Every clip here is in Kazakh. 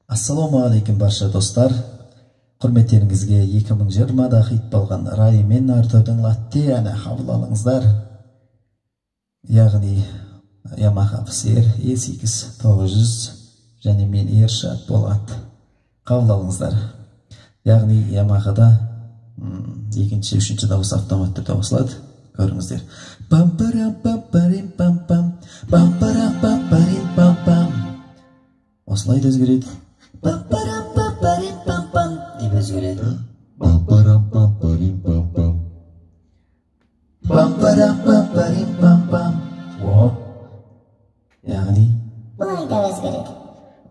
Ассаламу алейкум барша достар. Құрметтеріңізге 2020-да хит болған Раймен Артурдың латте әні қабыл алыңыздар. Яғни Yamaha FSR E8-900 және мен Ершат болат қабыл алыңыздар. Яғни Yamaha'да екінші, үшінші дауыс автоматты дауысылады. Көріңіздер. Пам-парам-пам-парим-пам-пам, пам-парам-пам-парим-пам-пам. Осылай да өзгереді. Пам-парам-пам-парим-пам-пам деп өзгереді. Пам-парам-пам-парим-пам-пам. Пам-парам-пам-парим-пам-пам. Яғни бұлай да өзгереді.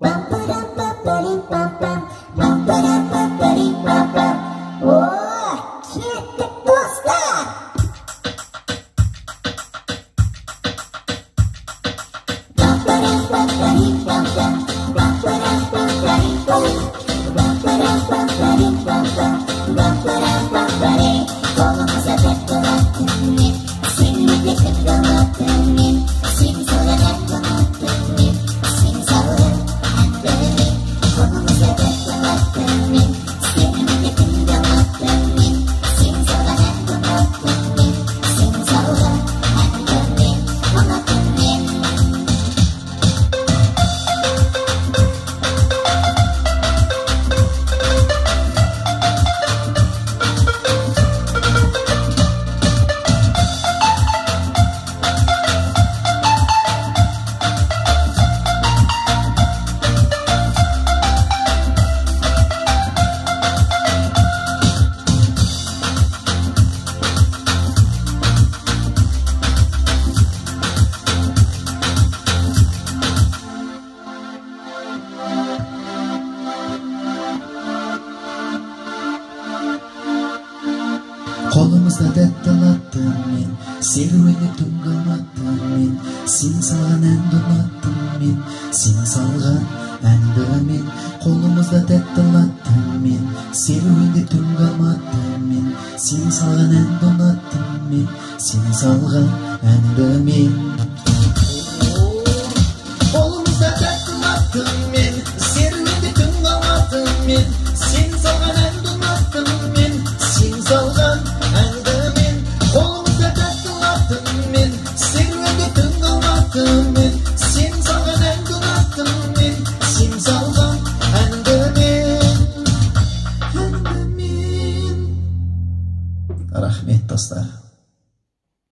Пам-парам-пам-парим-пам-пам, пам-парам-пам-парим-пам-пам. Кеттік достар! Пам-парам-пам-парим-пам-пам, пам-парам-пам-парим-пам, пам-парам-пам-парим-пам-пам, пам-парам-пам-парим. Қолымызда тәттілаттың мен, сені кетіп қалаттың мен, сені салған әттілаттың мен, сені салған әттің мен. Қолымызда тәттілаттың мен, сені кетіп қалаттың мен, сені салған әттілаттың мен, сені салған әттің мен, ұнаттың мен. Қолымызда тәттілаттың мен, серуеніп түн қалматтың мен, сен салған әнді ұнаттың мен, сен салған әнді мен. Қолымызда тәттілаттың мен, серуеніп түн қалматтың мен, сен салған әнді ұнаттың мен, сен салған әнді мен. Қолымызда тәттілаттың мен, серуеніп түн қалматтың мен, сен салған әнді ұнаттың мен, сен салған қолымызда тәттілаттың мен, серуенде түн қалматтың